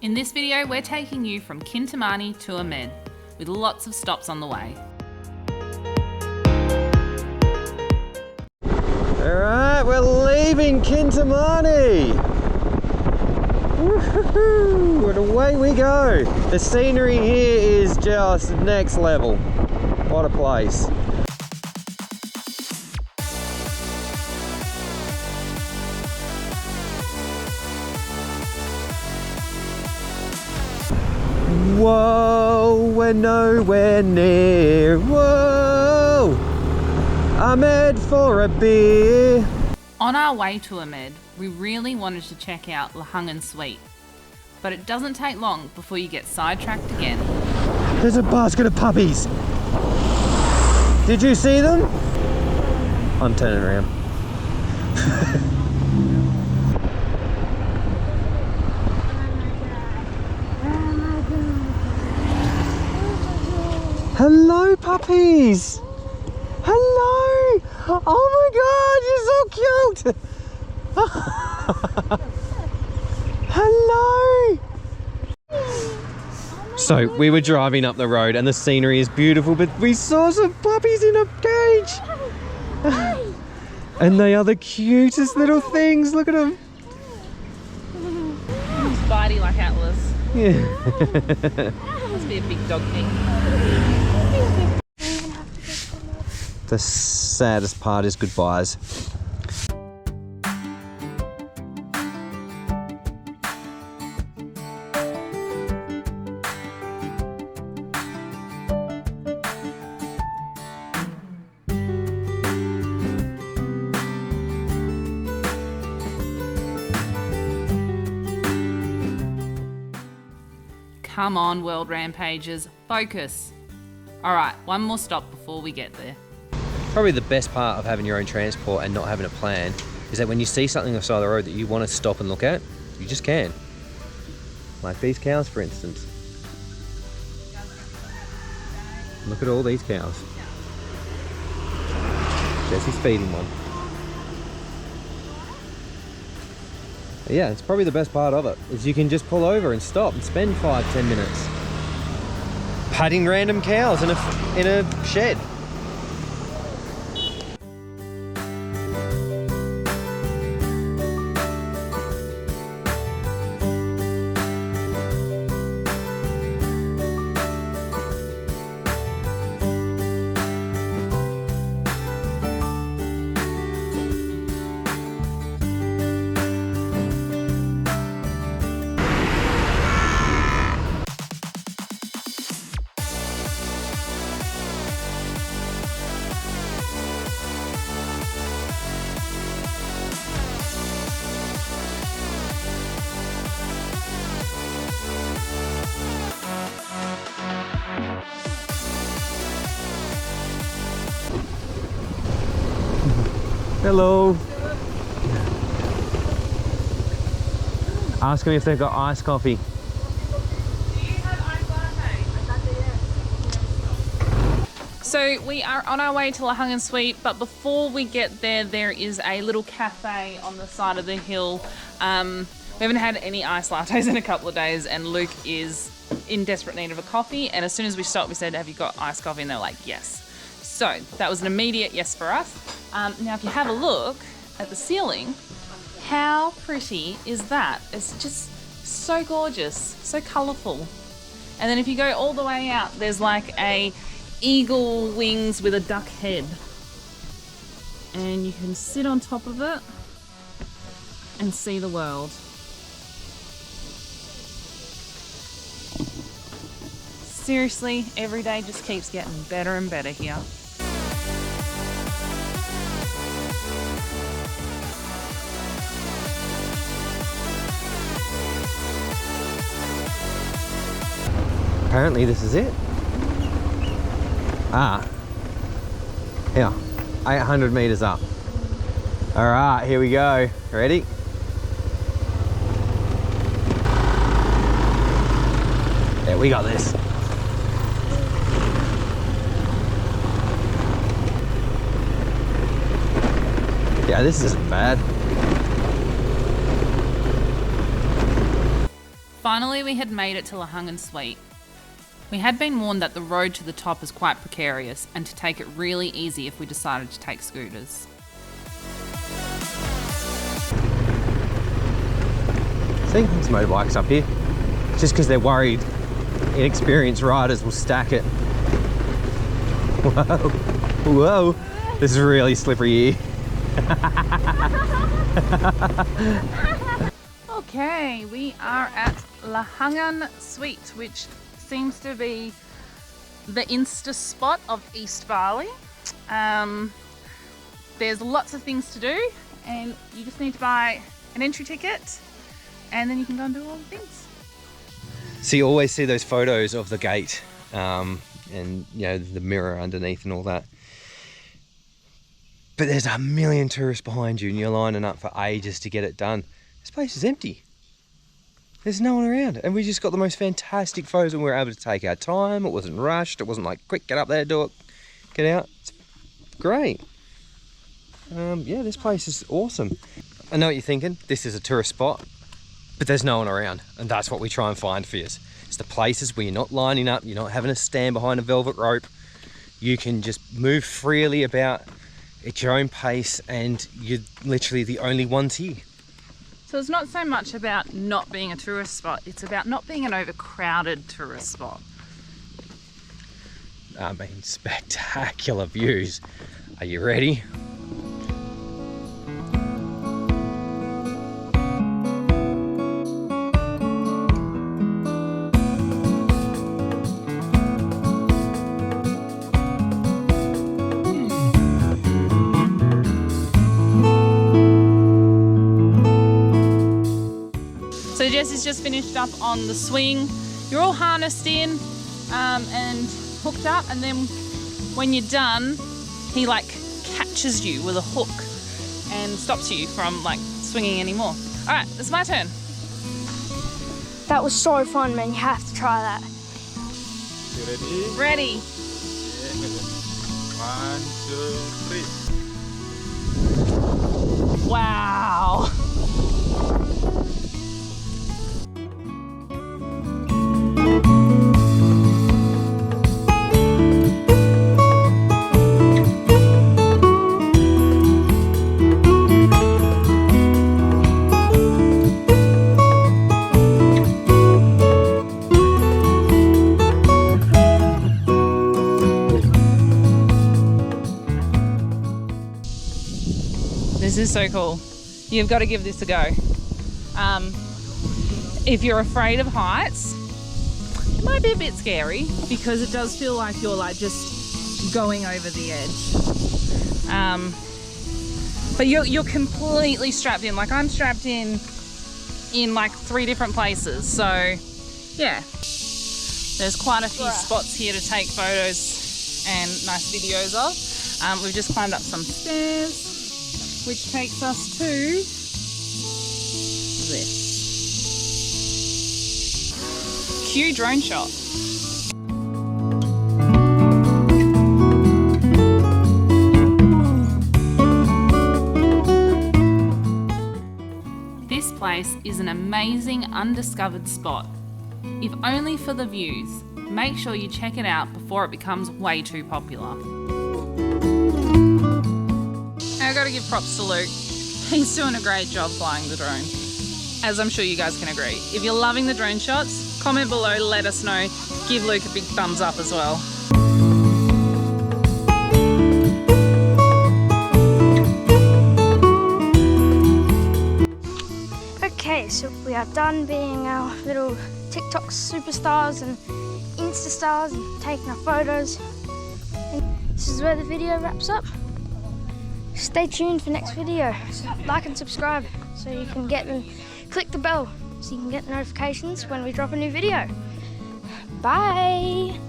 In this video, we're taking you from Kintamani to Amed, with lots of stops on the way. Alright, we're leaving Kintamani! Woohoo! And away we go! The scenery here is just next level. What a place. Whoa, we're nowhere near. Whoa, Amed for a beer. On our way to Amed, we really wanted to check out Lahangan Suite, but it doesn't take long before you get sidetracked again. There's a basket of puppies. Did you see them? I'm turning around. Hello, puppies! Hello! Oh my god, you're so cute! Hello! So, we were driving up the road and the scenery is beautiful, but we saw some puppies in a cage! And they are the cutest little things, look at them! He's bitey like Atlas. Yeah. Must be a big dog thing. The saddest part is goodbyes. Come on, World Rampagers, focus. All right, one more stop before we get there. Probably the best part of having your own transport and not having a plan is that when you see something on the side of the road that you want to stop and look at, you just can. Like these cows, for instance. Look at all these cows. Jessie's feeding one. But yeah, it's probably the best part of it, is you can just pull over and stop and spend 5-10 minutes patting random cows in a shed. Hello. Ask them if they've got iced coffee. Do you have iced latte? So we are on our way to Lahangan Suite, but before we get there, there is a little cafe on the side of the hill. We haven't had any iced lattes in a couple of days, and Luke is in desperate need of a coffee. And as soon as we stopped, we said, "Have you got iced coffee?" And they're like, "Yes." So that was an immediate yes for us. Now if you have a look at the ceiling, how pretty is that? It's just so gorgeous, so colourful. And then if you go all the way out, there's like a eagle wings with a duck head. And you can sit on top of it and see the world. Seriously, every day just keeps getting better and better here. Apparently this is it. Here, 800 meters up. All right, here we go. Ready? Yeah, we got this. Yeah, this isn't bad. Finally, we had made it to Lahangan Suite. We had been warned that the road to the top is quite precarious and to take it really easy if we decided to take scooters. See, there's motorbikes up here. Just because they're worried inexperienced riders will stack it. Whoa, whoa, this is really slippery here. Okay, we are at Lahangan Suite, which seems to be the Insta spot of East Bali. There's lots of things to do, and you just need to buy an entry ticket, and then you can go and do all the things. So you always see those photos of the gate, and you know, the mirror underneath and all that. But there's a million tourists behind you, and you're lining up for ages to get it done. This place is empty. There's no one around, and we just got the most fantastic photos, and we were able to take our time. It wasn't rushed. It wasn't like, quick, get up there, do it, get out. It's great. Yeah, this place is awesome. I know what you're thinking. This is a tourist spot, but there's no one around, and that's what we try and find for you. It's the places where you're not lining up, you're not having to stand behind a velvet rope. You can just move freely about at your own pace, and you're literally the only ones here. So it's not so much about not being a tourist spot, it's about not being an overcrowded tourist spot. I mean, spectacular views. Are you ready? So Jess has just finished up on the swing. You're all harnessed in and hooked up, and then when you're done, he like catches you with a hook and stops you from like swinging anymore. All right, it's my turn. That was so fun, man. You have to try that. You ready? Ready. One, two, three. Wow. This is so cool. You've got to give this a go. If you're afraid of heights, it might be a bit scary because it does feel like you're like just going over the edge. But you're completely strapped in. Like I'm strapped in like 3 different places. So yeah, there's quite a few spots here to take photos and nice videos of. We've just climbed up some stairs, which takes us to this. Cue drone shot. This place is an amazing undiscovered spot. If only for the views, make sure you check it out before it becomes way too popular. I gotta give props to Luke. He's doing a great job flying the drone, as I'm sure you guys can agree. If you're loving the drone shots, comment below, let us know. Give Luke a big thumbs up as well. Okay, so we are done being our little TikTok superstars and Insta stars and taking our photos. And this is where the video wraps up. Stay tuned for next video. Like and subscribe so you can get and click the bell so you can get notifications when we drop a new video. Bye!